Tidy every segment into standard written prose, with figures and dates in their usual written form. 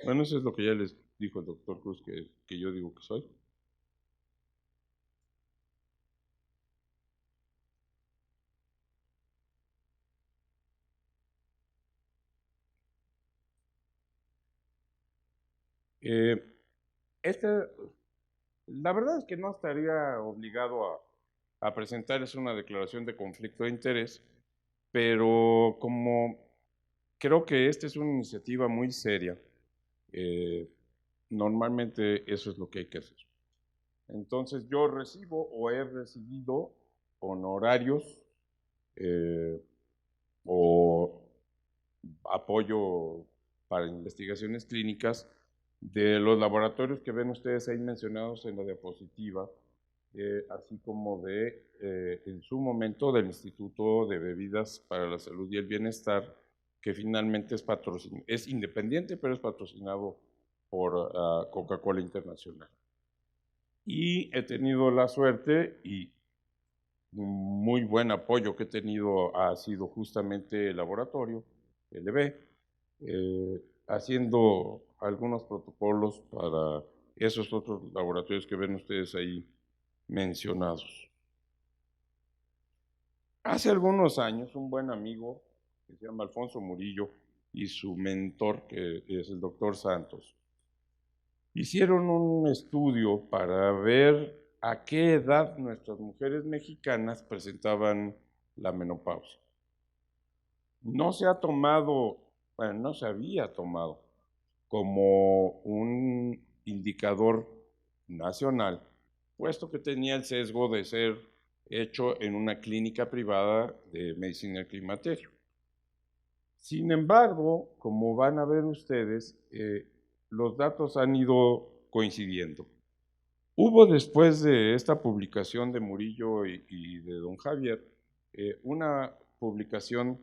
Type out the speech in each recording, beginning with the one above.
Bueno, eso es lo que ya les dijo el doctor Cruz, que yo digo que soy. Eh, este, la verdad es que no estaría obligado a presentarles una declaración de conflicto de interés, pero como creo que esta es una iniciativa muy seria, eh, normalmente eso es lo que hay que hacer. Entonces yo recibo o he recibido honorarios eh, o apoyo para investigaciones clínicas de los laboratorios que ven ustedes ahí mencionados en la diapositiva, así como en su momento, del Instituto de Bebidas para la Salud y el Bienestar, que finalmente es independiente, pero es patrocinado por Coca-Cola Internacional. Y he tenido la suerte y un muy buen apoyo que he tenido ha sido justamente el laboratorio, LB, haciendo algunos protocolos para esos otros laboratorios que ven ustedes ahí mencionados. Hace algunos años, un buen amigo que se llama Alfonso Murillo y su mentor, que es el doctor Santos, hicieron un estudio para ver a qué edad nuestras mujeres mexicanas presentaban la menopausia. No se ha tomado, bueno, no se había tomado como un indicador nacional, puesto que tenía el sesgo de ser hecho en una clínica privada de medicina del climaterio. Sin embargo, como van a ver ustedes, los datos han ido coincidiendo. Hubo después de esta publicación de Murillo y de don Javier, una publicación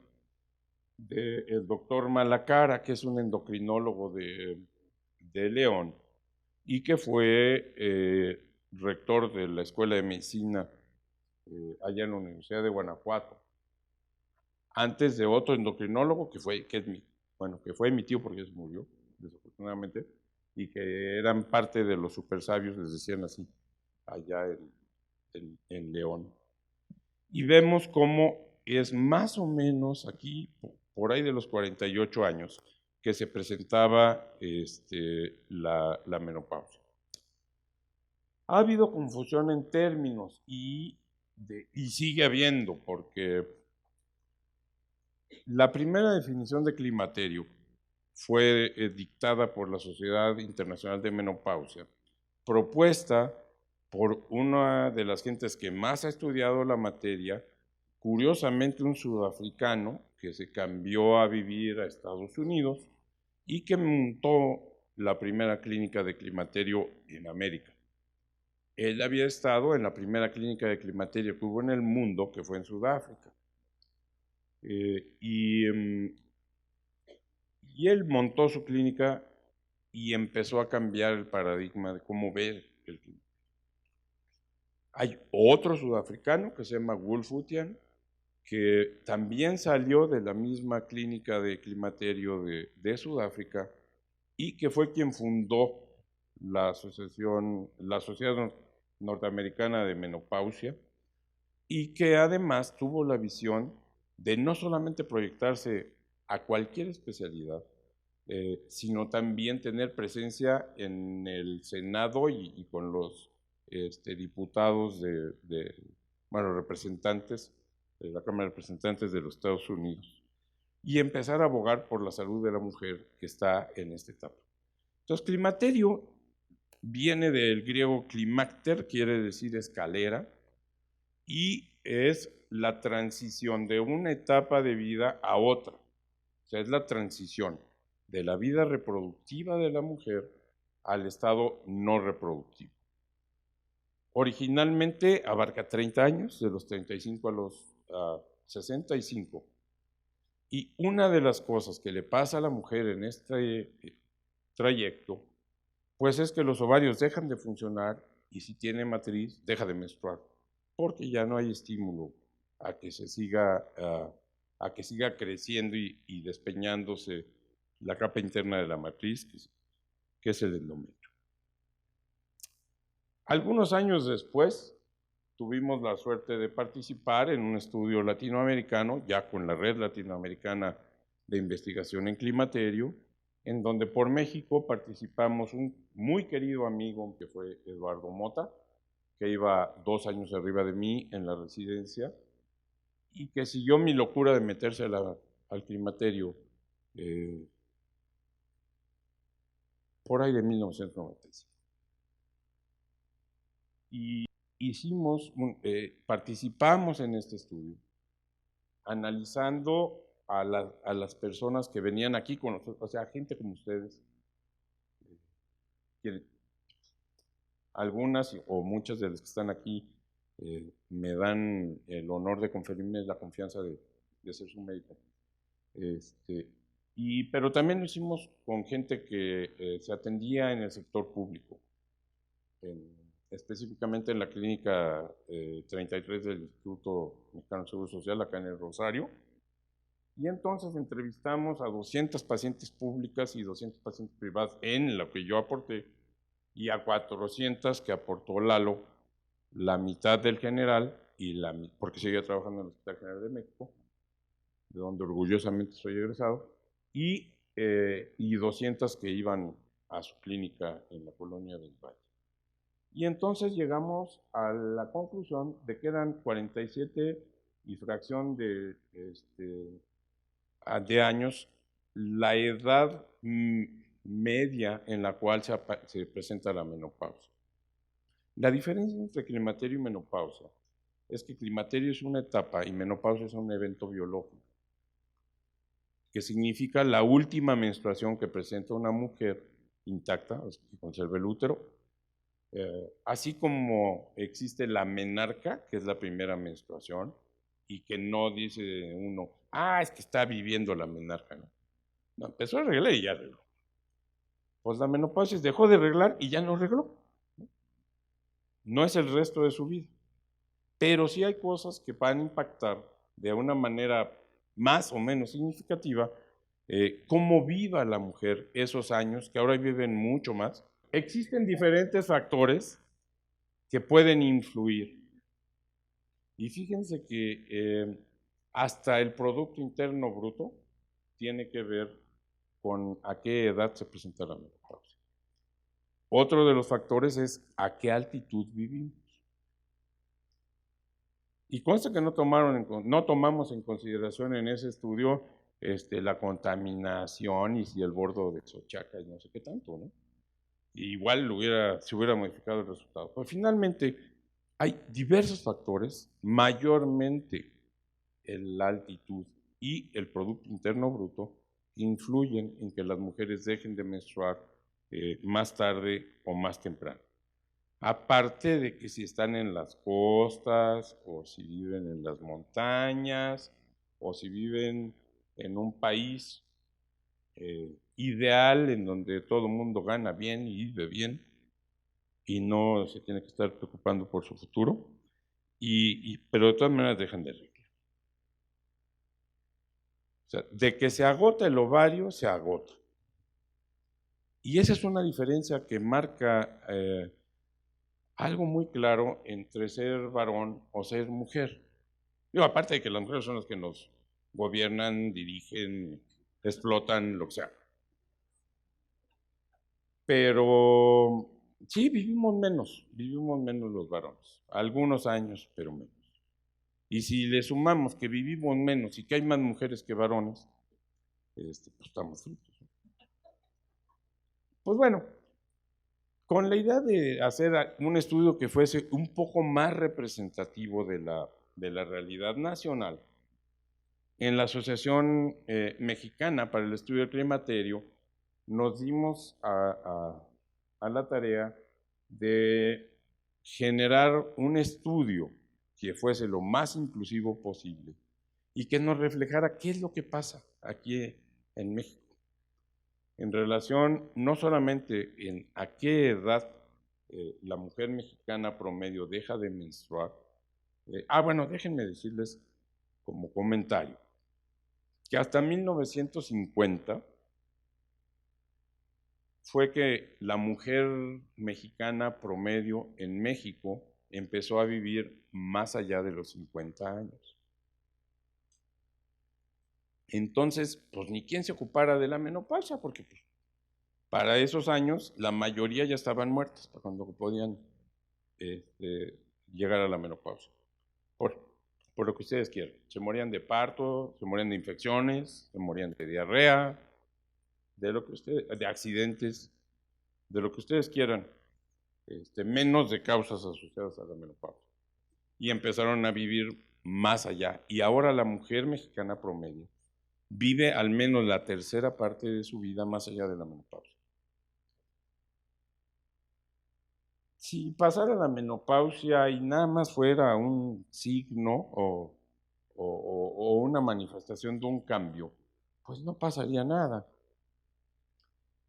del doctor Malacara, que es un endocrinólogo de León y que fue rector de la Escuela de Medicina allá en la Universidad de Guanajuato, antes de otro endocrinólogo que fue mi tío porque se murió, desafortunadamente, y que eran parte de los super sabios, les decían así, allá en León. Y vemos cómo es más o menos aquí, por ahí de los 48 años, que se presentaba la menopausia. Ha habido confusión en términos y sigue habiendo, porque la primera definición de climaterio fue dictada por la Sociedad Internacional de Menopausia, propuesta por una de las gentes que más ha estudiado la materia, curiosamente un sudafricano que se cambió a vivir a Estados Unidos y que montó la primera clínica de climaterio en América. Él había estado en la primera clínica de climaterio que hubo en el mundo, que fue en Sudáfrica. Y él montó su clínica y empezó a cambiar el paradigma de cómo ver el clima. Hay otro sudafricano que se llama Wolf-Utian, que también salió de la misma clínica de climaterio de Sudáfrica y que fue quien fundó la Sociedad Norteamericana de Menopausia, y que además tuvo la visión de no solamente proyectarse a cualquier especialidad, sino también tener presencia en el Senado y con los diputados bueno, representantes de la Cámara de Representantes de los Estados Unidos, y empezar a abogar por la salud de la mujer que está en esta etapa. Entonces, climaterio viene del griego climacter, quiere decir escalera, y es la transición de una etapa de vida a otra. O sea, es la transición de la vida reproductiva de la mujer al estado no reproductivo. Originalmente abarca 30 años, de los 35 a los 65. Y una de las cosas que le pasa a la mujer en este trayecto, pues es que los ovarios dejan de funcionar y si tiene matriz, deja de menstruar, porque ya no hay estímulo a que siga creciendo y despeñándose la capa interna de la matriz, que es el endometrio. Algunos años después, tuvimos la suerte de participar en un estudio latinoamericano, ya con la Red Latinoamericana de Investigación en Climaterio, en donde por México participamos un muy querido amigo que fue Eduardo Mota, que iba 2 años arriba de mí en la residencia, y que siguió mi locura de meterse al climaterio por ahí de 1995. Y participamos en este estudio, analizando a las personas que venían aquí con nosotros, o sea, gente como ustedes, que algunas o muchas de las que están aquí me dan el honor de conferirme la confianza de ser su médico. Pero también lo hicimos con gente que se atendía en el sector público, específicamente en la clínica 33 del Instituto Mexicano de Seguro Social, acá en el Rosario. Y entonces entrevistamos a 200 pacientes públicas y 200 pacientes privadas en lo que yo aporté, y a 400 que aportó Lalo, la mitad del general, porque seguía trabajando en el Hospital General de México, de donde orgullosamente soy egresado, y 200 que iban a su clínica en la colonia del Valle. Y entonces llegamos a la conclusión de que eran 47 y fracción de años la edad media en la cual se presenta la menopausia. La diferencia entre climaterio y menopausia es que climaterio es una etapa y menopausia es un evento biológico, que significa la última menstruación que presenta una mujer intacta, o sea, que conserva el útero, así como existe la menarca, que es la primera menstruación, y que no dice uno, es que está viviendo la menarca, ¿no? No, empezó a arreglar y ya arregló. Pues la menopausia dejó de arreglar y ya no arregló. No es el resto de su vida. Pero sí hay cosas que van a impactar de una manera más o menos significativa cómo viva la mujer esos años, que ahora viven mucho más. Existen diferentes factores que pueden influir. Y fíjense que hasta el Producto Interno Bruto tiene que ver con a qué edad se presenta la menopausia. Otro de los factores es a qué altitud vivimos. Y consta que no tomamos en consideración en ese estudio la contaminación y si el bordo de Xochaca y no sé qué tanto, ¿no? Igual se hubiera modificado el resultado. Pero finalmente hay diversos factores, mayormente la altitud y el Producto Interno Bruto, que influyen en que las mujeres dejen de menstruar más tarde o más temprano. Aparte de que si están en las costas, o si viven en las montañas, o si viven en un país ideal en donde todo el mundo gana bien y vive bien y no se tiene que estar preocupando por su futuro, pero de todas maneras dejan de arreglar. O sea, de que se agota el ovario, se agota. Y esa es una diferencia que marca algo muy claro entre ser varón o ser mujer. Digo, aparte de que las mujeres son las que nos gobiernan, dirigen, explotan, lo que sea. Pero sí, vivimos menos los varones, algunos años, pero menos. Y si le sumamos que vivimos menos y que hay más mujeres que varones, pues estamos fritos. Pues bueno, con la idea de hacer un estudio que fuese un poco más representativo de la realidad nacional, en la Asociación Mexicana para el Estudio del Climaterio nos dimos a la tarea de generar un estudio que fuese lo más inclusivo posible y que nos reflejara qué es lo que pasa aquí en México en relación no solamente en a qué edad la mujer mexicana promedio deja de menstruar. Bueno, déjenme decirles como comentario que hasta 1950 fue que la mujer mexicana promedio en México empezó a vivir más allá de los 50 años. Entonces, pues ni quien se ocupara de la menopausia, porque pues, para esos años la mayoría ya estaban muertas cuando podían llegar a la menopausia. Por lo que ustedes quieran. Se morían de parto, se morían de infecciones, se morían de diarrea, de accidentes, de lo que ustedes quieran, menos de causas asociadas a la menopausia. Y empezaron a vivir más allá. Y ahora la mujer mexicana promedio vive al menos la tercera parte de su vida más allá de la menopausia. Si pasara la menopausia y nada más fuera un signo o una manifestación de un cambio, pues no pasaría nada.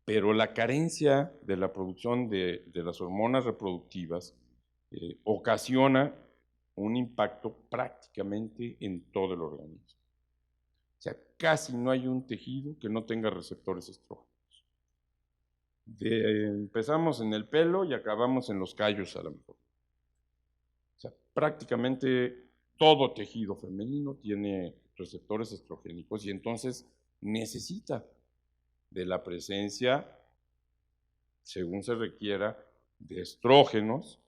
Pero la carencia de la producción de las hormonas reproductivas ocasiona un impacto prácticamente en todo el organismo. O sea, casi no hay un tejido que no tenga receptores estrógenos. Empezamos en el pelo y acabamos en los callos a lo mejor. O sea, prácticamente todo tejido femenino tiene receptores estrogénicos y entonces necesita de la presencia, según se requiera, de estrógenos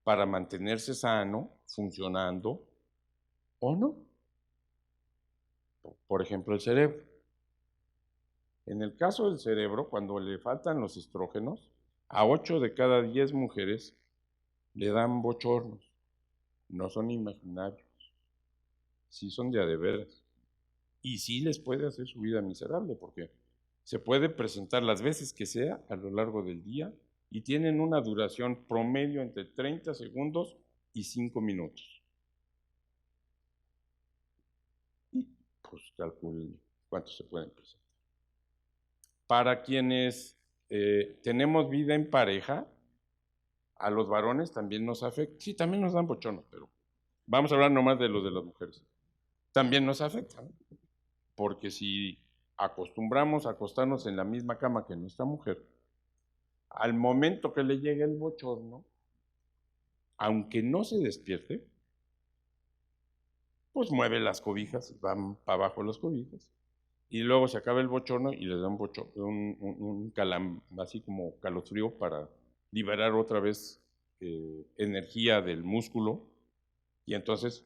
para mantenerse sano, funcionando o no. Por ejemplo, el cerebro. En el caso del cerebro, cuando le faltan los estrógenos, a 8 de cada 10 mujeres le dan bochornos. No son imaginarios, sí son de a de veras. Y sí les puede hacer su vida miserable, porque se puede presentar las veces que sea a lo largo del día y tienen una duración promedio entre 30 segundos y 5 minutos. Y pues calculen cuántos se pueden presentar. Para quienes tenemos vida en pareja, a los varones también nos afecta. Sí, también nos dan bochornos, pero vamos a hablar nomás de los de las mujeres. También nos afecta, ¿no? Porque si acostumbramos a acostarnos en la misma cama que nuestra mujer, al momento que le llegue el bochorno, aunque no se despierte, pues mueve las cobijas, van para abajo las cobijas, y luego se acaba el bochorno y les da un así como calofrío para liberar otra vez energía del músculo, y entonces,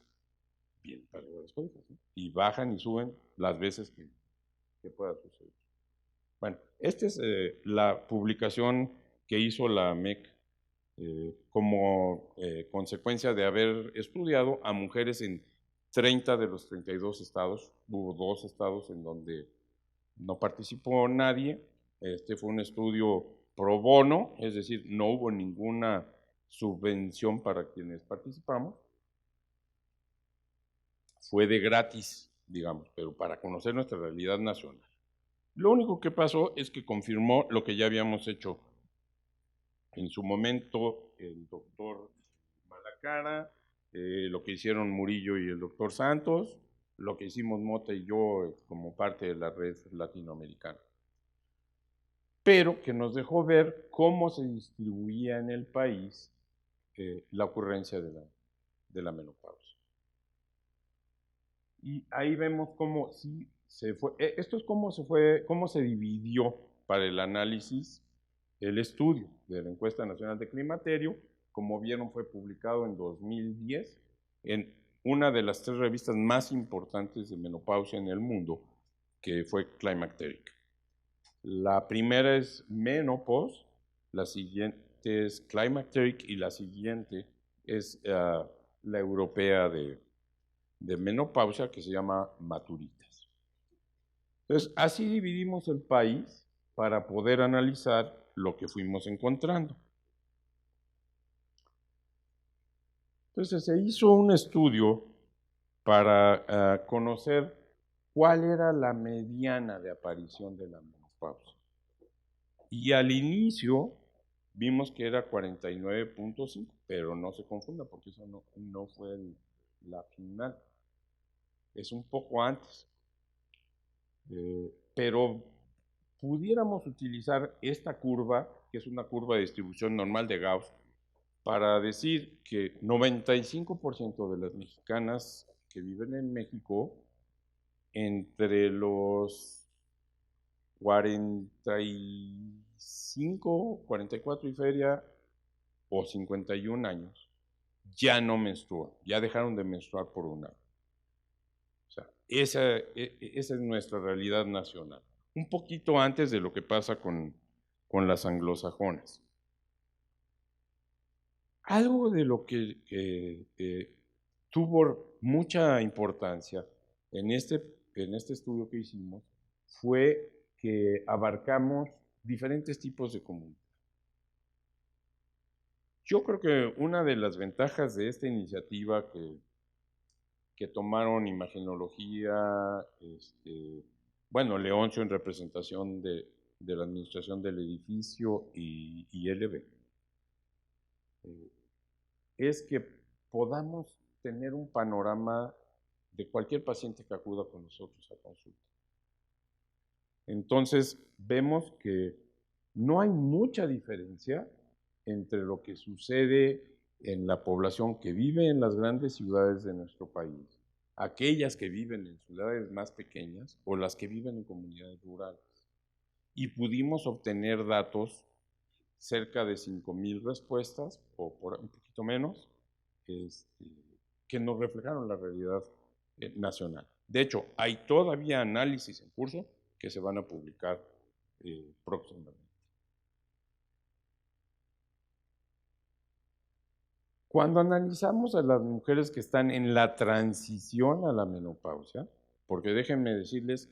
bien, para las cobijas, ¿no? Y bajan y suben las veces que pueda suceder. Bueno, esta es la publicación que hizo la MEC como consecuencia de haber estudiado a mujeres en 30 de los 32 estados. Hubo 2 estados en donde no participó nadie. Este fue un estudio pro bono, es decir, no hubo ninguna subvención para quienes participamos. Fue de gratis, digamos, pero para conocer nuestra realidad nacional. Lo único que pasó es que confirmó lo que ya habíamos hecho en su momento el doctor Malacara, lo que hicieron Murillo y el doctor Santos, lo que hicimos Mota y yo como parte de la red latinoamericana. Pero que nos dejó ver cómo se distribuía en el país la ocurrencia de la menopausia. Y ahí vemos cómo sí se fue, esto es cómo se dividió para el análisis el estudio de la Encuesta Nacional de Climaterio. Como vieron, fue publicado en 2010 en una de las 3 revistas más importantes de menopausia en el mundo, que fue Climacteric. La primera es Menopause, la siguiente es Climacteric y la siguiente es la europea de menopausia, que se llama Maturitas. Entonces, así dividimos el país para poder analizar lo que fuimos encontrando. Entonces, se hizo un estudio para conocer cuál era la mediana de aparición de la menopausia. Y al inicio vimos que era 49.5, pero no se confunda porque eso no fue la final. Es un poco antes. Pero pudiéramos utilizar esta curva, que es una curva de distribución normal de Gauss, para decir que 95% de las mexicanas que viven en México, entre los 45, 44 y feria, o 51 años, ya no menstruan, ya dejaron de menstruar por un año. O sea, esa es nuestra realidad nacional. Un poquito antes de lo que pasa con las anglosajonas. Algo de lo que tuvo mucha importancia en este estudio que hicimos fue que abarcamos diferentes tipos de comunidad. Yo creo que una de las ventajas de esta iniciativa que tomaron Imagenología, bueno, Leoncio en representación de la administración del edificio y LB, es que podamos tener un panorama de cualquier paciente que acuda con nosotros a consulta. Entonces, vemos que no hay mucha diferencia entre lo que sucede en la población que vive en las grandes ciudades de nuestro país, aquellas que viven en ciudades más pequeñas o las que viven en comunidades rurales. Y pudimos obtener datos, cerca de 5,000 respuestas, o por un poquito menos, que nos reflejaron la realidad nacional. De hecho, hay todavía análisis en curso que se van a publicar próximamente. Cuando analizamos a las mujeres que están en la transición a la menopausia, porque déjenme decirles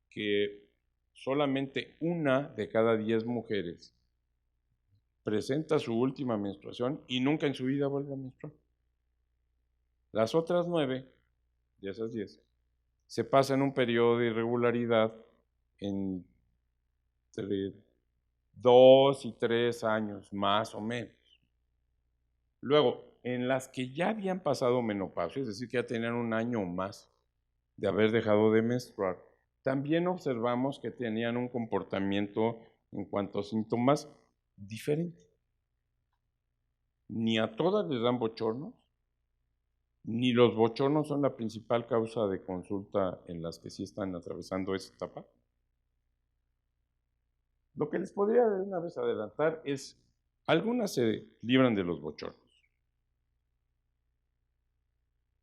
que solamente 1 de cada 10 mujeres presenta su última menstruación y nunca en su vida vuelve a menstruar. Las otras 9 de esas 10 se pasan un periodo de irregularidad entre 2 y 3 años, más o menos. Luego, en las que ya habían pasado menopausia, es decir, que ya tenían 1 año o más de haber dejado de menstruar, también observamos que tenían un comportamiento en cuanto a síntomas diferente. Ni a todas les dan bochornos, ni los bochornos son la principal causa de consulta en las que sí están atravesando esa etapa. Lo que les podría de una vez adelantar es, algunas se libran de los bochornos.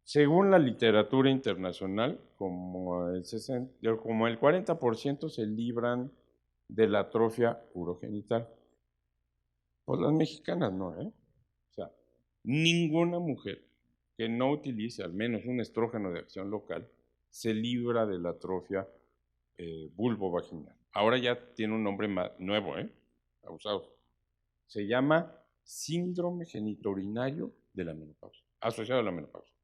Según la literatura internacional, como el 40% se libran de la atrofia urogenital. Pues las mexicanas no, ¿eh? O sea, ninguna mujer que no utilice al menos un estrógeno de acción local se libra de la atrofia vulvovaginal. Ahora ya tiene un nombre nuevo, usado. Se llama síndrome genitourinario de la menopausia, asociado a la menopausia.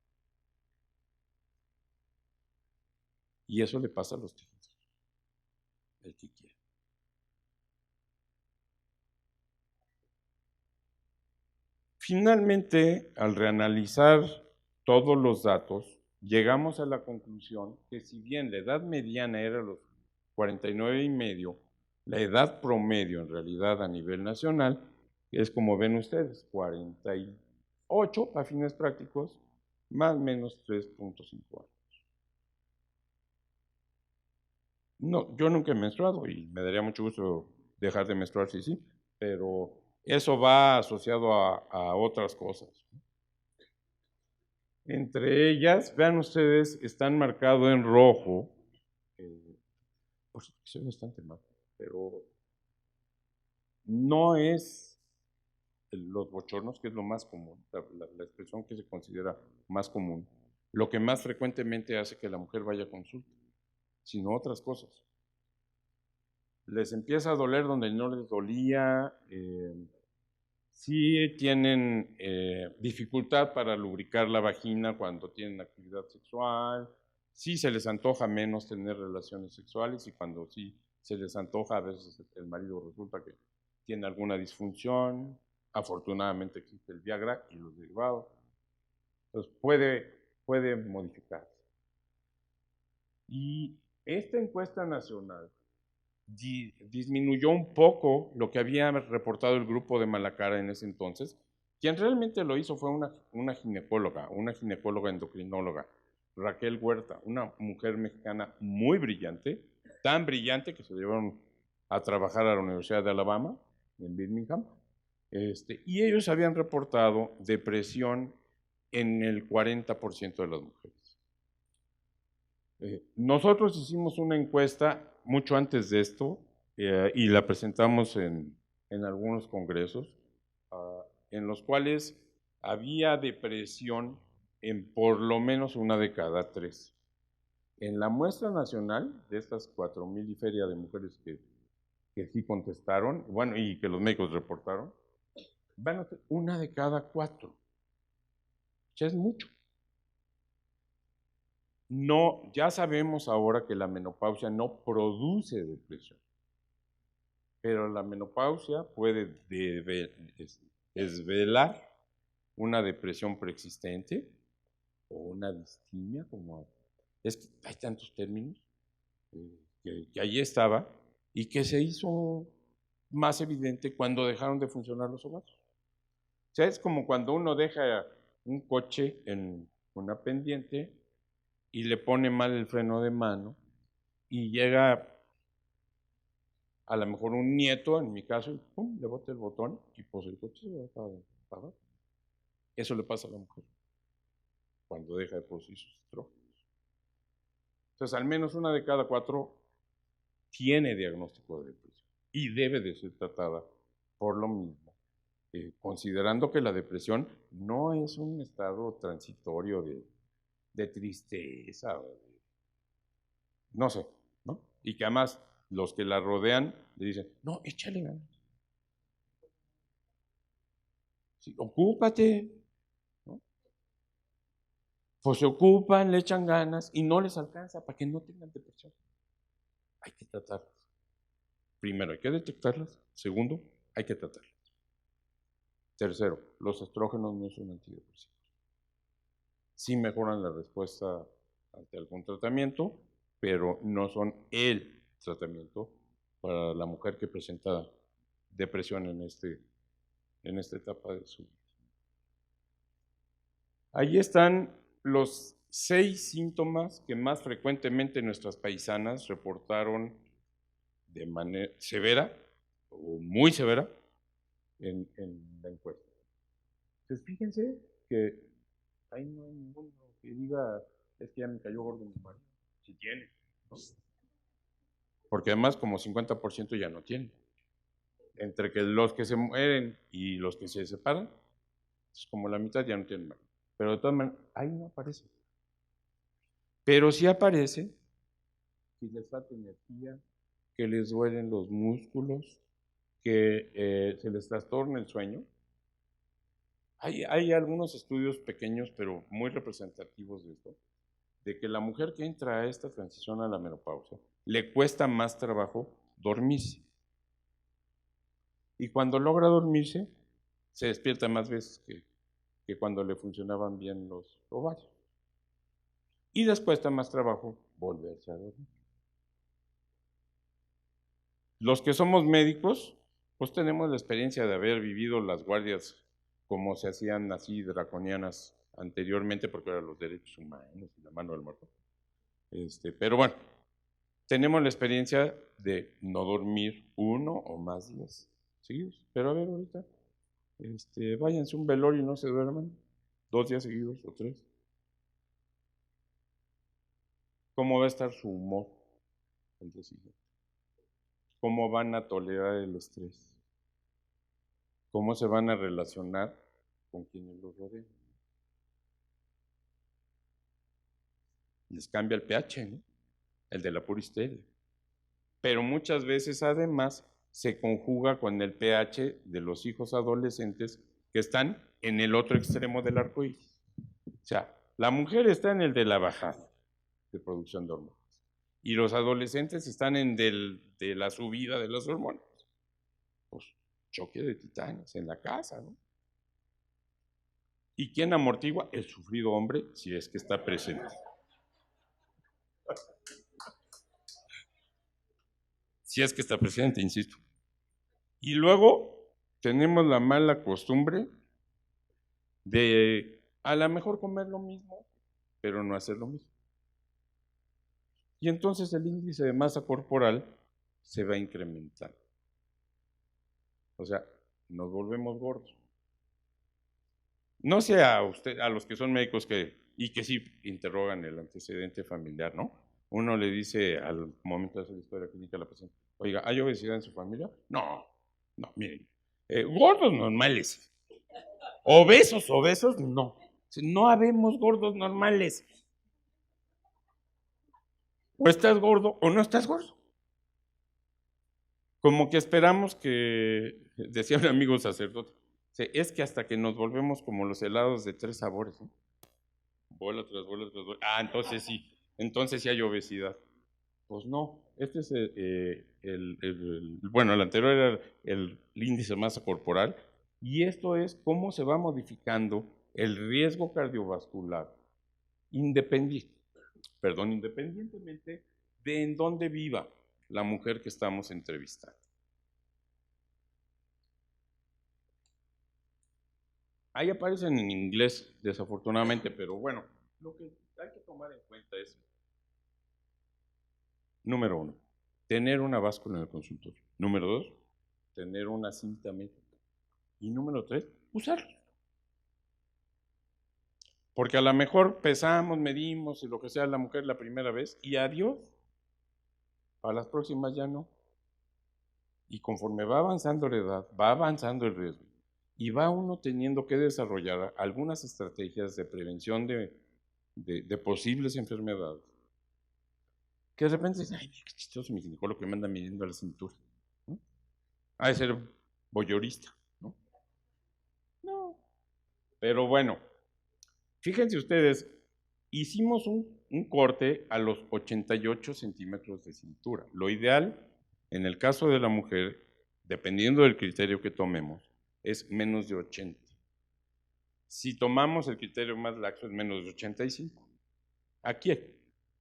Y eso le pasa a los tejidos, el que quiera. Finalmente, al reanalizar todos los datos, llegamos a la conclusión que si bien la edad mediana era los 49 y medio, la edad promedio en realidad a nivel nacional es, como ven ustedes, 48 a fines prácticos, más o menos 3.5 años. No, yo nunca he menstruado y me daría mucho gusto dejar de menstruar, sí, pero eso va asociado a otras cosas. Entre ellas, vean ustedes, están marcados en rojo, por supuesto, se ve bastante mal, pero no es los bochornos, que es lo más común, la expresión que se considera más común, lo que más frecuentemente hace que la mujer vaya a consulta, sino otras cosas. Les empieza a doler donde no les dolía, sí tienen dificultad para lubricar la vagina cuando tienen actividad sexual, sí se les antoja menos tener relaciones sexuales y cuando sí se les antoja, a veces el marido resulta que tiene alguna disfunción. Afortunadamente existe el Viagra y los derivados. Entonces puede modificarse. Y esta encuesta nacional disminuyó un poco lo que había reportado el grupo de Malacara en ese entonces. Quien realmente lo hizo fue una ginecóloga endocrinóloga, Raquel Huerta, una mujer mexicana muy brillante, tan brillante que se llevaron a trabajar a la Universidad de Alabama, en Birmingham, y ellos habían reportado depresión en el 40% de las mujeres. Nosotros hicimos una encuesta mucho antes de esto y la presentamos en algunos congresos, en los cuales había depresión en por lo menos una de cada 3. En la muestra nacional, de estas 4,000 y feria de mujeres que sí contestaron, bueno, y que los médicos reportaron, van a ser una de cada 4. Ya es mucho. No, ya sabemos ahora que la menopausia no produce depresión, pero la menopausia puede desvelar una depresión preexistente o una distimia, como es que hay tantos términos que allí estaba y que se hizo más evidente cuando dejaron de funcionar los ovarios. O sea, es como cuando uno deja un coche en una pendiente y le pone mal el freno de mano y llega a lo mejor un nieto, en mi caso, y pum, le bota el botón y pues el coche se va a parar. Eso le pasa a la mujer cuando deja de producir sus estrógenos. Entonces, al menos una de cada 4 tiene diagnóstico de depresión y debe de ser tratada por lo mismo, considerando que la depresión no es un estado transitorio de tristeza, no sé, ¿no? Y que además los que la rodean le dicen, no, échale ganas. Sí, ocúpate, ¿no? Pues se ocupan, le echan ganas y no les alcanza para que no tengan depresión. Hay que tratarlas. Primero, hay que detectarlas. Segundo, hay que tratarlas. Tercero, los estrógenos no son antidepresivos. Sí mejoran la respuesta ante algún tratamiento, pero no son el tratamiento para la mujer que presenta depresión en esta etapa de su vida. Ahí están los 6 síntomas que más frecuentemente nuestras paisanas reportaron de manera severa o muy severa en la encuesta. Entonces, fíjense que ahí no hay ninguno que diga, es que ya me cayó gordo mi marido. Si tiene, ¿no? Porque además como 50% ya no tiene. Entre que los que se mueren y los que se separan, es como la mitad ya no tienen marido. Pero de todas maneras, ahí no aparece. Pero sí aparece si les falta energía, que les duelen los músculos, que se les trastorna el sueño. Hay algunos estudios pequeños, pero muy representativos de esto, de que la mujer que entra a esta transición a la menopausia le cuesta más trabajo dormirse. Y cuando logra dormirse, se despierta más veces que cuando le funcionaban bien los ovarios. Y les cuesta más trabajo volverse a dormir. Los que somos médicos, pues tenemos la experiencia de haber vivido las guardias como se hacían así draconianas anteriormente, porque eran los derechos humanos y la mano del muerto. Pero bueno, tenemos la experiencia de no dormir 1 o más días seguidos. Pero a ver ahorita, váyanse a un velorio y no se duerman 2 días seguidos o 3. ¿Cómo va a estar su humor el día siguiente? ¿Cómo van a tolerar el estrés? ¿Cómo se van a relacionar con quienes los rodean? Les cambia el pH, ¿no? El de la pura histeria. Pero muchas veces además se conjuga con el pH de los hijos adolescentes que están en el otro extremo del arco iris. O sea, la mujer está en el de la bajada de producción de hormonas y los adolescentes están en de la subida de las hormonas. Pues choque de titanes en la casa, ¿no? ¿Y quién amortigua? El sufrido hombre, si es que está presente. Si es que está presente, insisto. Y luego tenemos la mala costumbre de a lo mejor comer lo mismo, pero no hacer lo mismo. Y entonces el índice de masa corporal se va incrementando. O sea, nos volvemos gordos. No sé a usted, a los que son médicos y que sí interrogan el antecedente familiar, ¿no? Uno le dice al momento de hacer la historia clínica a la paciente, oiga, ¿hay obesidad en su familia? No, no, miren, gordos normales. Obesos, no. No habemos gordos normales. O estás gordo o no estás gordo. Como que esperamos que, decía un amigo sacerdote, es que hasta que nos volvemos como los helados de 3 sabores, ¿no? Bola tras bola tras bola. Ah, entonces sí hay obesidad. Pues no, este es bueno, el anterior era el índice de masa corporal, y esto es cómo se va modificando el riesgo cardiovascular independientemente de en dónde viva la mujer que estamos entrevistando. Ahí aparecen en inglés, desafortunadamente, pero bueno, lo que hay que tomar en cuenta es, número 1, tener una báscula en el consultorio. Número 2, tener una cinta métrica. Y número 3, usarla. Porque a lo mejor pesamos, medimos y lo que sea la mujer la primera vez y adiós. A las próximas ya no. Y conforme va avanzando la edad, va avanzando el riesgo. Y va uno teniendo que desarrollar algunas estrategias de prevención de posibles enfermedades. Que de repente dicen, ay, qué chistoso mi ginecólogo que me anda midiendo la cintura, ¿no? Ha de ser voyeurista, ¿no? No. Pero bueno, fíjense ustedes, hicimos un corte a los 88 centímetros de cintura. Lo ideal, en el caso de la mujer, dependiendo del criterio que tomemos, es menos de 80. Si tomamos el criterio más laxo, es menos de 85. Aquí,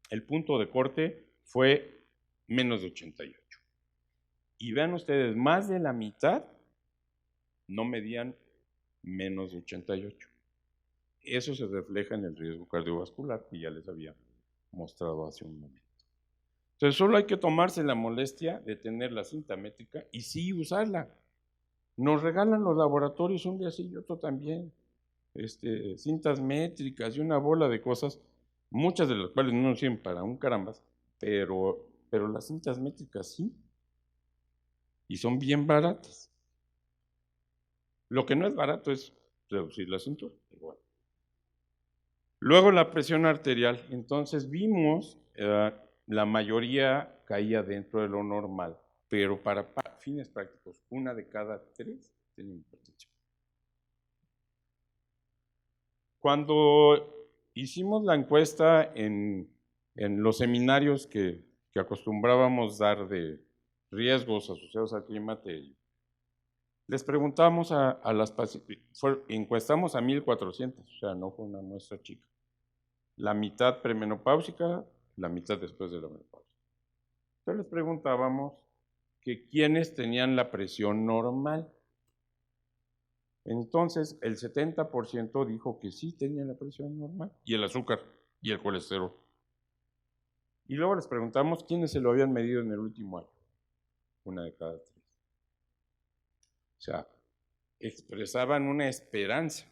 el punto de corte fue menos de 88. Y vean ustedes, más de la mitad no medían menos de 88. Eso se refleja en el riesgo cardiovascular que ya les había mostrado hace un momento. Entonces solo hay que tomarse la molestia de tener la cinta métrica y sí usarla. Nos regalan los laboratorios un día sí y otro también. Cintas métricas y una bola de cosas, muchas de las cuales no sirven para un carambas, pero las cintas métricas sí, y son bien baratas. Lo que no es barato es reducir la cintura, igual. Luego la presión arterial, entonces vimos, la mayoría caía dentro de lo normal, pero para fines prácticos, 1 de cada 3 tenía hipertensión. Cuando hicimos la encuesta en los seminarios que acostumbrábamos dar de riesgos asociados al climaterio, les preguntamos a las pacientes, encuestamos a 1,400, o sea, no fue una muestra chica. La mitad premenopáusica, la mitad después de la menopausia. Entonces les preguntábamos que quiénes tenían la presión normal. Entonces el 70% dijo que sí tenía la presión normal, y el azúcar y el colesterol. Y luego les preguntamos quiénes se lo habían medido en el último año. 1 de cada 3. O sea, expresaban una esperanza,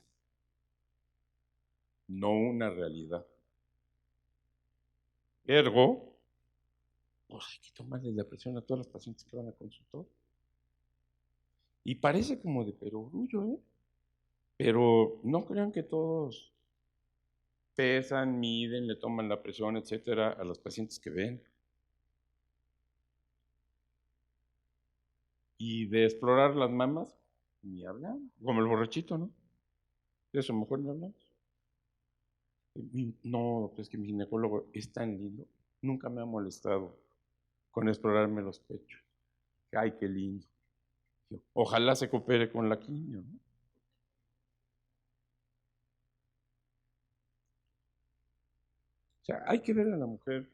no una realidad. Ergo, pues hay que tomarle la presión a todos los pacientes que van al consultorio. Y parece como de perogrullo, ¿eh? Pero no crean que todos pesan, miden, le toman la presión, etcétera, a los pacientes que ven. Y de explorar las mamas, ni hablamos. Como el borrachito, ¿no? De eso mejor ni hablamos. No, pues que mi ginecólogo es tan lindo, nunca me ha molestado con explorarme los pechos. Ay, qué lindo. Ojalá se coopere con la quimio, ¿no? O sea, hay que ver a la mujer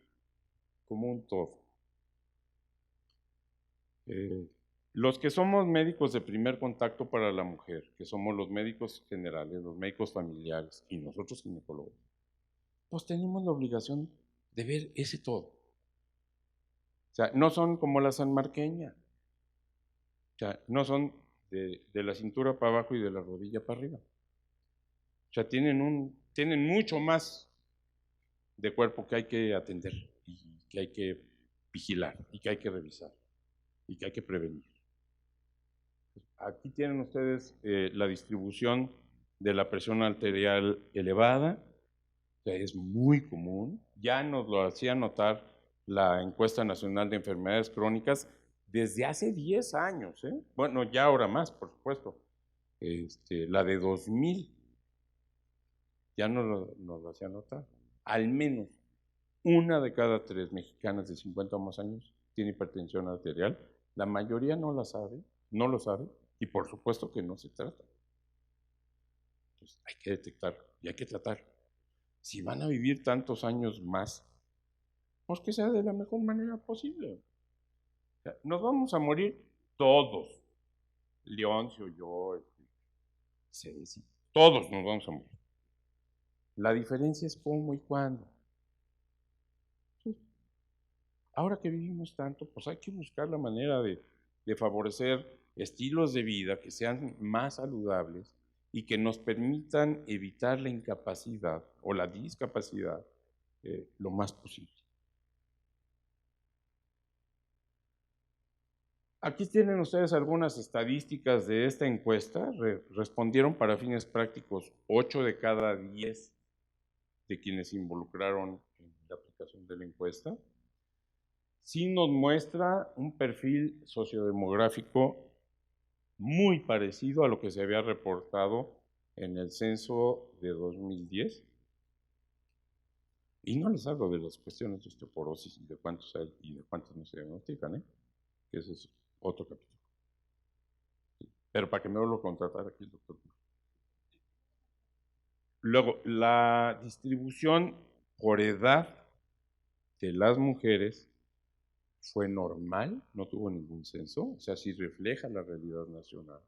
como un todo. Los que somos médicos de primer contacto para la mujer, que somos los médicos generales, los médicos familiares y nosotros ginecólogos, pues tenemos la obligación de ver ese todo. O sea, no son como la sanmarqueña. O sea, no son de la cintura para abajo y de la rodilla para arriba. O sea, tienen mucho más de cuerpo que hay que atender y que hay que vigilar y que hay que revisar y que hay que prevenir. Aquí tienen ustedes la distribución de la presión arterial elevada, que es muy común. Ya nos lo hacía notar la Encuesta Nacional de Enfermedades Crónicas desde hace 10 años. Bueno, ya ahora más, por supuesto. La de 2000 ya nos lo hacía notar. Al menos una de cada 3 mexicanas de 50 o más años tiene hipertensión arterial. La mayoría no la sabe, no lo sabe, y por supuesto que no se trata. Entonces hay que detectar y hay que tratar. Si van a vivir tantos años más, pues que sea de la mejor manera posible. O sea, nos vamos a morir todos. Leoncio, yo, Ceci, todos nos vamos a morir. La diferencia es cómo y cuándo. Ahora que vivimos tanto, pues hay que buscar la manera de favorecer estilos de vida que sean más saludables y que nos permitan evitar la incapacidad o la discapacidad lo más posible. Aquí tienen ustedes algunas estadísticas de esta encuesta. Respondieron para fines prácticos 8 de cada 10 de quienes se involucraron en la aplicación de la encuesta. Sí nos muestra un perfil sociodemográfico muy parecido a lo que se había reportado en el censo de 2010. Y no les hablo de las cuestiones de osteoporosis y de cuántos hay y de cuántos no se diagnostican, que ese es otro capítulo. Pero para que me lo contratara aquí el doctor. Luego, la distribución por edad de las mujeres fue normal, no tuvo ningún censo, o sea, sí refleja la realidad nacional.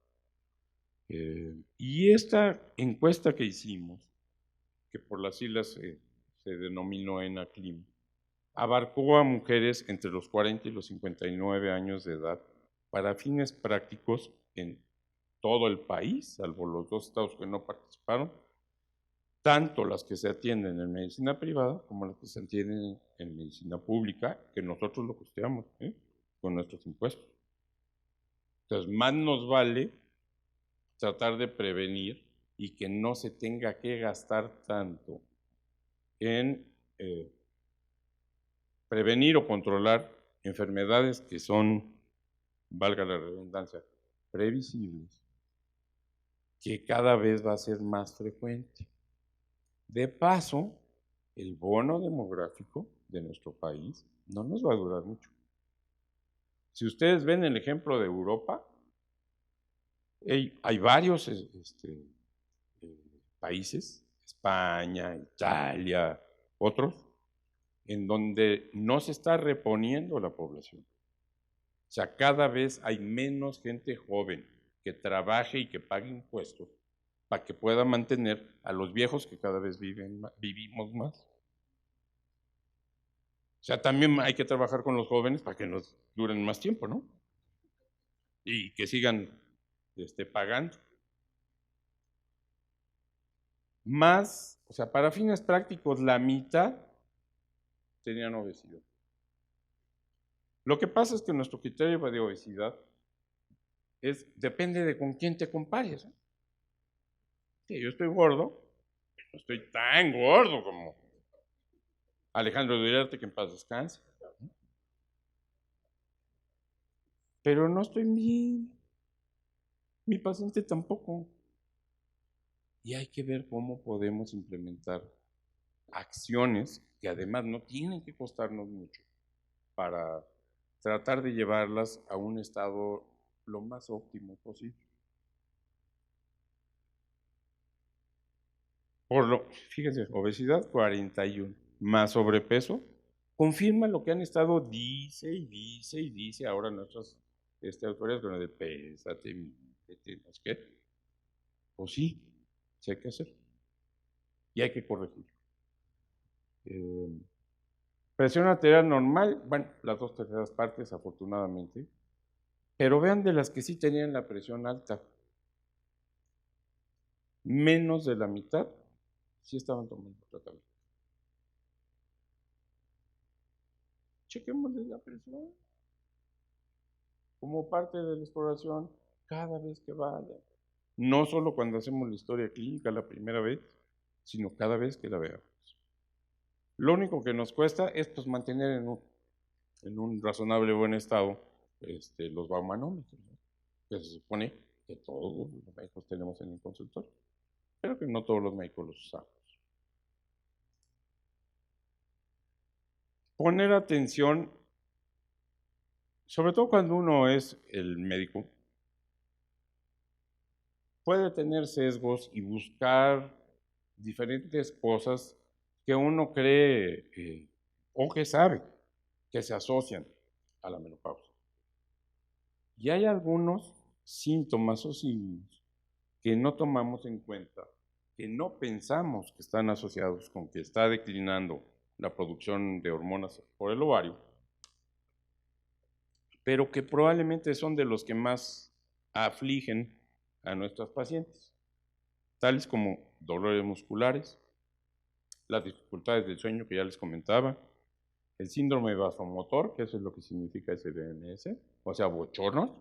Y esta encuesta que hicimos, que por las siglas se denominó ENACLIM, abarcó a mujeres entre los 40 y los 59 años de edad para fines prácticos en todo el país, salvo los 2 estados que no participaron, tanto las que se atienden en medicina privada como las que se atienden en medicina pública, que nosotros lo costeamos con nuestros impuestos. Entonces, más nos vale tratar de prevenir y que no se tenga que gastar tanto en prevenir o controlar enfermedades que son, valga la redundancia, previsibles, que cada vez va a ser más frecuente. De paso, el bono demográfico de nuestro país no nos va a durar mucho. Si ustedes ven el ejemplo de Europa, hay varios países, España, Italia, otros, en donde no se está reponiendo la población. O sea, cada vez hay menos gente joven que trabaje y que pague impuestos para que pueda mantener a los viejos que cada vez vivimos más. O sea, también hay que trabajar con los jóvenes para que nos duren más tiempo, ¿no? Y que sigan pagando. Más, o sea, para fines prácticos, la mitad tenían obesidad. Lo que pasa es que nuestro criterio de obesidad depende de con quién te compares. Sí, yo estoy gordo, no estoy tan gordo como Alejandro Duarte, que en paz descanse. Pero no estoy bien. Mi paciente tampoco. Y hay que ver cómo podemos implementar acciones que además no tienen que costarnos mucho para tratar de llevarlas a un estado lo más óptimo posible. Fíjense, obesidad 41, más sobrepeso, confirma lo que han estado dice y dice y dice ahora nuestras autoridades con el de pésate, no sé qué. Pues sí, sí hay que hacer. Y hay que corregir. Presión arterial normal, bueno, las 2/3 partes, afortunadamente. Pero vean de las que sí tenían la presión alta. Menos de la mitad sí estaban tomando tratamiento. Chequémosle la presión. Como parte de la exploración, cada vez que vaya. No solo cuando hacemos la historia clínica la primera vez, sino cada vez que la veamos. Lo único que nos cuesta es pues, mantener en un razonable buen estado los baumanómetros, ¿no? Que se supone que todos los médicos tenemos en el consultorio, pero que no todos los médicos los usamos. Poner atención, sobre todo cuando uno es el médico, puede tener sesgos y buscar diferentes cosas que uno cree o que sabe que se asocian a la menopausia. Y hay algunos síntomas o signos que no tomamos en cuenta, que no pensamos que están asociados con que está declinando la producción de hormonas por el ovario, pero que probablemente son de los que más afligen a nuestras pacientes, tales como dolores musculares, las dificultades del sueño que ya les comentaba, el síndrome vasomotor, que eso es lo que significa SVMS, o sea, bochornos,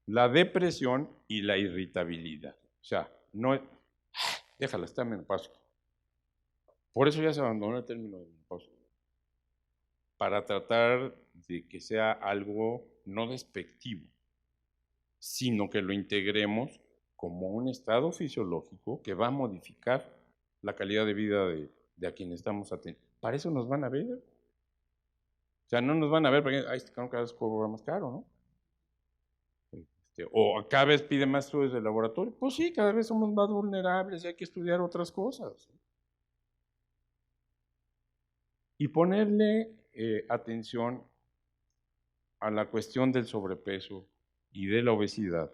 la depresión y la irritabilidad. O sea, no es, déjala, está menopausia. Por eso ya se abandonó el término de menopausia, para tratar de que sea algo no despectivo, sino que lo integremos como un estado fisiológico que va a modificar la calidad de vida de a quien estamos atendiendo. Para eso nos van a ver. O sea, no nos van a ver porque este cada vez cobra más caro, ¿no? O cada vez pide más estudios de laboratorio. Pues sí, cada vez somos más vulnerables y hay que estudiar otras cosas. Y ponerle atención a la cuestión del sobrepeso y de la obesidad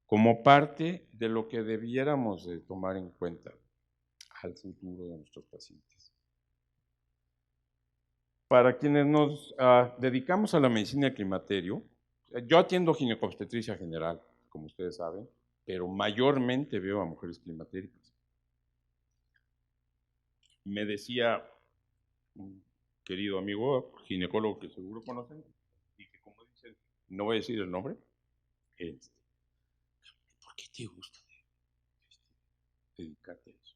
como parte de lo que debiéramos de tomar en cuenta al futuro de nuestros pacientes. Para quienes nos dedicamos a la medicina del climaterio, yo atiendo ginecobstetricia general, como ustedes saben, pero mayormente veo a mujeres climatéricas. Me decía un querido amigo, ginecólogo que seguro conocen, y que como dicen, no voy a decir el nombre, ¿por qué te gusta dedicarte a eso?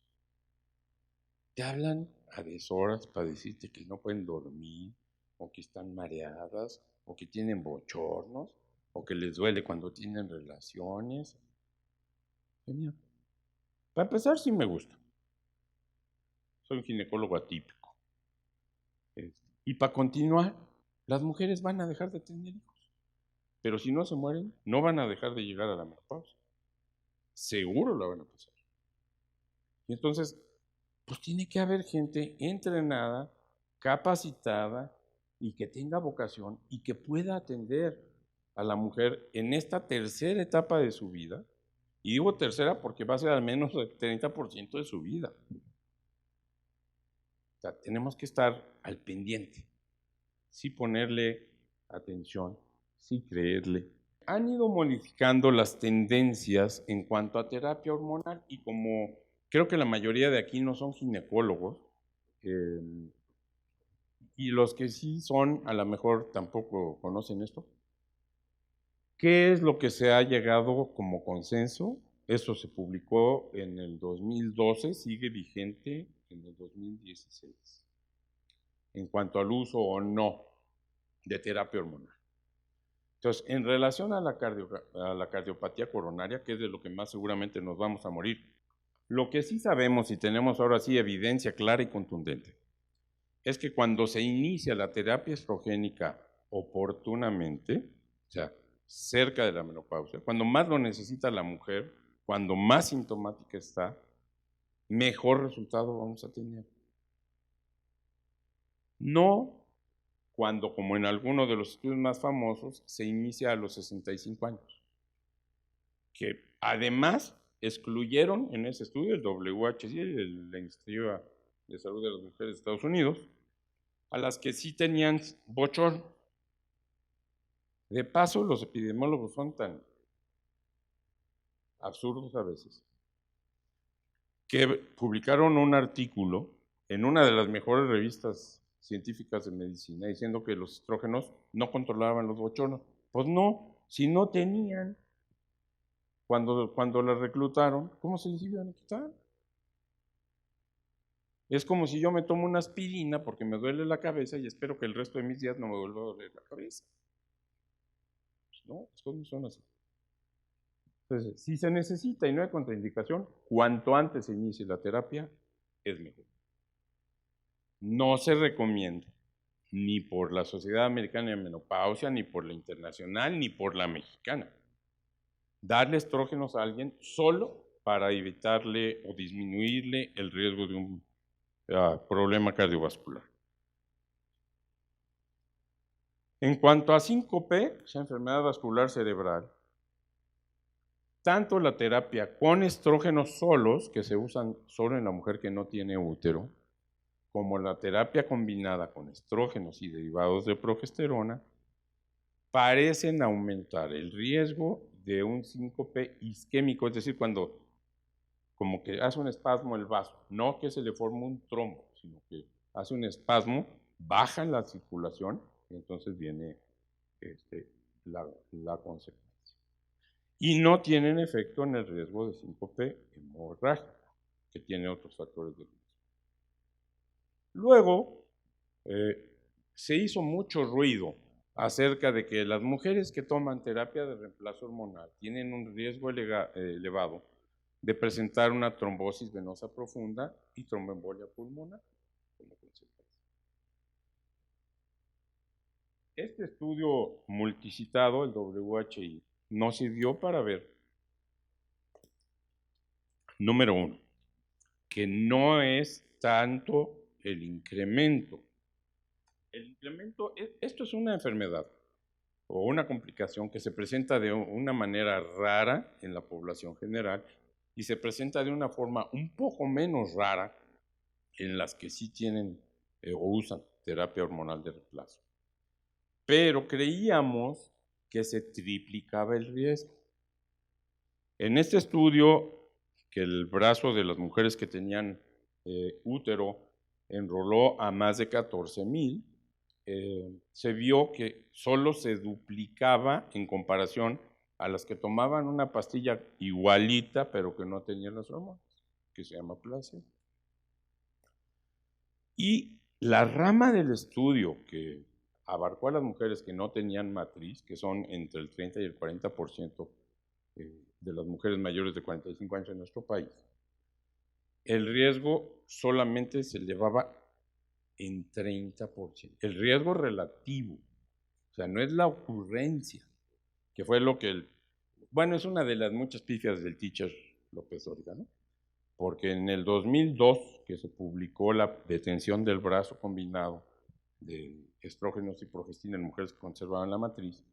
Te hablan a deshoras para decirte que no pueden dormir, o que están mareadas, o que tienen bochornos, o que les duele cuando tienen relaciones. Genial. Para empezar, sí me gusta. Soy un ginecólogo atípico. Y para continuar, las mujeres van a dejar de tener hijos. Pero si no se mueren, no van a dejar de llegar a la menopausia. Seguro la van a pasar. Y entonces, pues tiene que haber gente entrenada, capacitada y que tenga vocación y que pueda atender a la mujer en esta tercera etapa de su vida. Y digo tercera porque va a ser al menos el 30% de su vida. O sea, tenemos que estar al pendiente, sí ponerle atención, sí creerle. Han ido modificando las tendencias en cuanto a terapia hormonal y como creo que la mayoría de aquí no son ginecólogos, y los que sí son, a lo mejor tampoco conocen esto. ¿Qué es lo que se ha llegado como consenso? Eso se publicó en el 2012, sigue vigente en el 2016, en cuanto al uso o no de terapia hormonal. Entonces, en relación a la cardiopatía coronaria, que es de lo que más seguramente nos vamos a morir, lo que sí sabemos y tenemos ahora sí evidencia clara y contundente es que cuando se inicia la terapia estrogénica oportunamente, o sea, cerca de la menopausia, cuando más lo necesita la mujer, cuando más sintomática está, mejor resultado vamos a tener. No cuando, como en alguno de los estudios más famosos, se inicia a los 65 años. Que además excluyeron en ese estudio el WHC, la Iniciativa de Salud de las Mujeres de Estados Unidos, a las que sí tenían bochorno. De paso, los epidemiólogos son tan absurdos a veces, que publicaron un artículo en una de las mejores revistas científicas de medicina diciendo que los estrógenos no controlaban los bochornos. Pues no, si no tenían, cuando las reclutaron, ¿cómo se les iban a quitar? Es como si yo me tomo una aspirina porque me duele la cabeza y espero que el resto de mis días no me vuelva a doler la cabeza. Pues no, las cosas no son así. Entonces, si se necesita y no hay contraindicación, cuanto antes se inicie la terapia, es mejor. No se recomienda, ni por la Sociedad Americana de Menopausia, ni por la internacional, ni por la mexicana, darle estrógenos a alguien solo para evitarle o disminuirle el riesgo de un problema cardiovascular. En cuanto a síncope, esa enfermedad vascular cerebral, tanto la terapia con estrógenos solos, que se usan solo en la mujer que no tiene útero, como la terapia combinada con estrógenos y derivados de progesterona, parecen aumentar el riesgo de un síncope isquémico, es decir, cuando como que hace un espasmo el vaso, no que se le forme un trombo, sino que hace un espasmo, baja la circulación y entonces viene la consecuencia. Y no tienen efecto en el riesgo de síncope hemorrágica, que tiene otros factores de riesgo. Luego, se hizo mucho ruido acerca de que las mujeres que toman terapia de reemplazo hormonal tienen un riesgo elevado de presentar una trombosis venosa profunda y tromboembolia pulmonar como consecuencia. Este estudio multicitado, el WHI, nos sirvió para ver, número uno, que no es tanto el incremento. El incremento, esto es una enfermedad o una complicación que se presenta de una manera rara en la población general y se presenta de una forma un poco menos rara en las que sí tienen o usan terapia hormonal de reemplazo. Pero creíamos que se triplicaba el riesgo. En este estudio, que el brazo de las mujeres que tenían útero enroló a más de 14,000, se vio que solo se duplicaba en comparación a las que tomaban una pastilla igualita, pero que no tenían las hormonas, que se llama placebo. Y la rama del estudio que abarcó a las mujeres que no tenían matriz, que son entre el 30 y el 40% de las mujeres mayores de 45 años en nuestro país, el riesgo solamente se elevaba en 30%. El riesgo relativo, o sea, no es la ocurrencia, que fue lo que bueno, es una de las muchas pifias del teacher López Dóriga, ¿no? Porque en el 2002, que se publicó la detención del brazo combinado de estrógenos y progestina en mujeres que conservaban la matriz,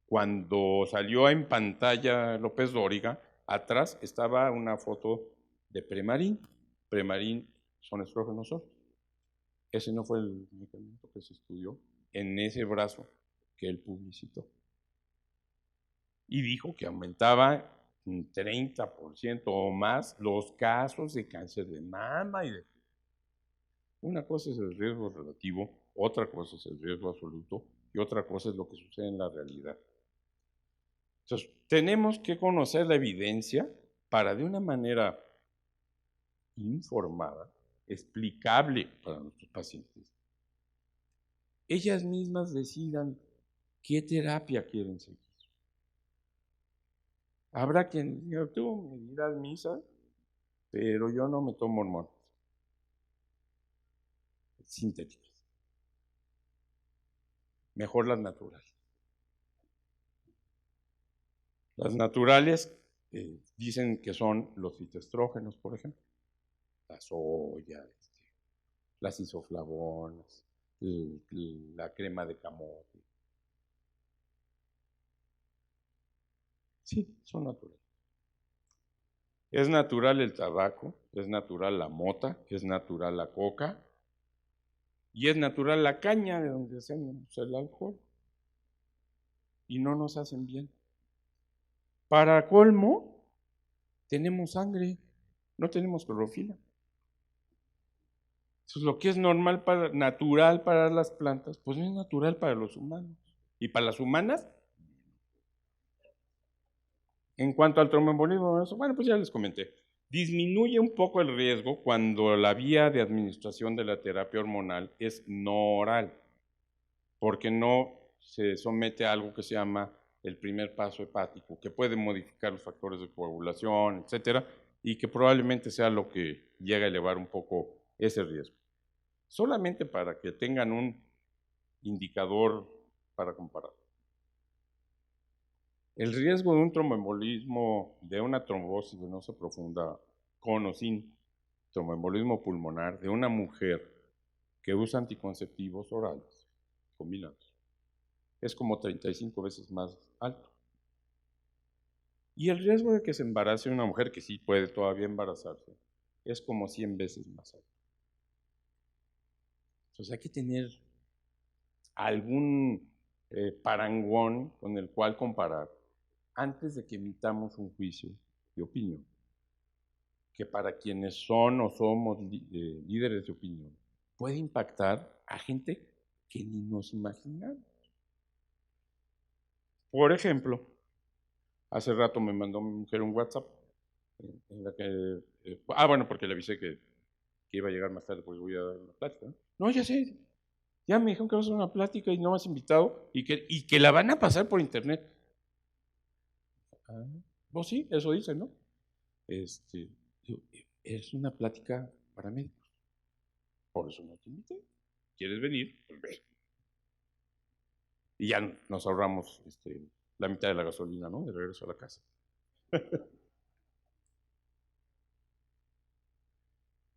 cuando salió en pantalla López Dóriga, atrás estaba una foto de Premarin. Premarin son estrógenos solos. Ese no fue el medicamento que se estudió en ese brazo que él publicitó. Y dijo que aumentaba un 30% o más los casos de cáncer de mama y de... Una cosa es el riesgo relativo, otra cosa es el riesgo absoluto y otra cosa es lo que sucede en la realidad. Entonces, tenemos que conocer la evidencia para de una manera informada, explicable para nuestros pacientes, ellas mismas decidan qué terapia quieren seguir. Habrá quien diga, tú me dirás misa, pero yo no me tomo hormonas sintéticas. Mejor las naturales. Las naturales dicen que son los fitoestrógenos, por ejemplo, la soya, las isoflavonas, la crema de camote. Sí, son naturales. Es natural el tabaco, es natural la mota, es natural la coca y es natural la caña de donde hacemos el alcohol. Y no nos hacen bien. Para colmo, tenemos sangre, no tenemos clorofila. Entonces, lo que es natural para las plantas, pues no es natural para los humanos. Y para las humanas, en cuanto al tromboembolismo, bueno, pues ya les comenté. Disminuye un poco el riesgo cuando la vía de administración de la terapia hormonal es no oral, porque no se somete a algo que se llama el primer paso hepático, que puede modificar los factores de coagulación, etcétera, y que probablemente sea lo que llega a elevar un poco ese riesgo. Solamente para que tengan un indicador para comparar. El riesgo de un tromboembolismo, de una trombosis venosa profunda con o sin tromboembolismo pulmonar de una mujer que usa anticonceptivos orales combinados es como 35 veces más alto. Y el riesgo de que se embarace una mujer, que sí puede todavía embarazarse, es como 100 veces más alto. Entonces hay que tener algún parangón con el cual comparar antes de que emitamos un juicio de opinión, que para quienes son o somos líderes de opinión, puede impactar a gente que ni nos imaginamos. Por ejemplo, hace rato me mandó mi mujer un WhatsApp en la que, bueno, porque le avisé que iba a llegar más tarde porque voy a dar una plática. No, ya sé, ya me dijeron que va a hacer una plática y no me has invitado y que la van a pasar por internet. Pues sí, eso dice, ¿no? Es una plática para médicos. Por eso no te invité. ¿Quieres venir? Pues ve. Y ya nos ahorramos la mitad de la gasolina, ¿no? De regreso a la casa.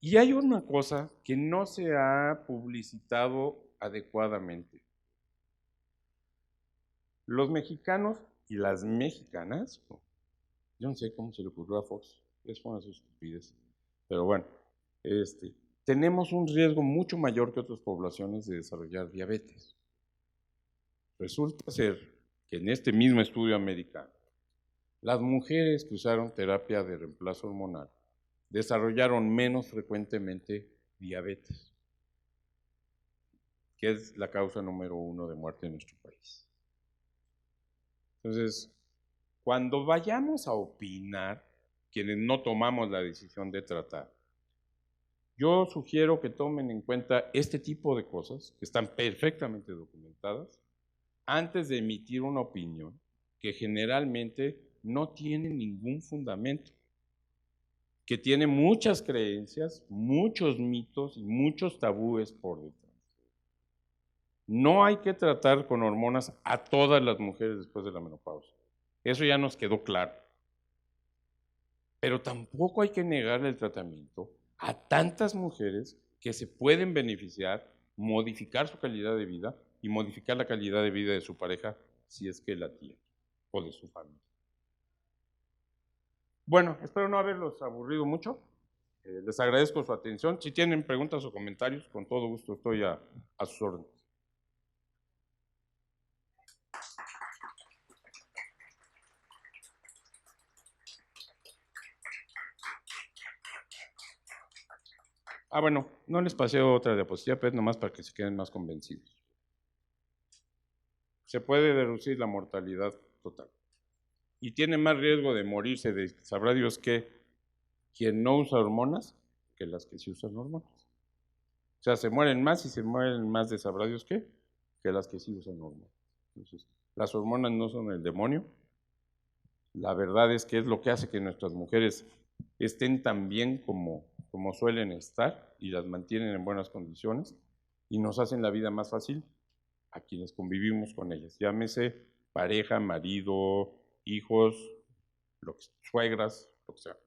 Y hay una cosa que no se ha publicitado adecuadamente. Los mexicanos y las mexicanas, yo no sé cómo se le ocurrió a Fox, es una de sus estupideces, pero bueno, tenemos un riesgo mucho mayor que otras poblaciones de desarrollar diabetes. Resulta ser que en este mismo estudio americano, las mujeres que usaron terapia de reemplazo hormonal desarrollaron menos frecuentemente diabetes, que es la causa número 1 de muerte en nuestro país. Entonces, cuando vayamos a opinar, quienes no tomamos la decisión de tratar, yo sugiero que tomen en cuenta este tipo de cosas, que están perfectamente documentadas, antes de emitir una opinión que generalmente no tiene ningún fundamento, que tiene muchas creencias, muchos mitos y muchos tabúes por detrás. No hay que tratar con hormonas a todas las mujeres después de la menopausia. Eso ya nos quedó claro. Pero tampoco hay que negarle el tratamiento a tantas mujeres que se pueden beneficiar, modificar su calidad de vida y modificar la calidad de vida de su pareja si es que la tiene o de su familia. Bueno, espero no haberlos aburrido mucho. Les agradezco su atención. Si tienen preguntas o comentarios, con todo gusto estoy a sus órdenes. Bueno, no les pasé otra diapositiva, pero nomás para que se queden más convencidos. Se puede reducir la mortalidad total. Y tiene más riesgo de morirse de, sabrá Dios qué, quien no usa hormonas que las que sí usan hormonas. O sea, se mueren más y se mueren más de sabrá Dios qué que las que sí usan hormonas. Entonces, las hormonas no son el demonio. La verdad es que es lo que hace que nuestras mujeres estén tan bien como suelen estar y las mantienen en buenas condiciones y nos hacen la vida más fácil a quienes convivimos con ellas. Llámese pareja, marido, hijos, suegras, lo que sea.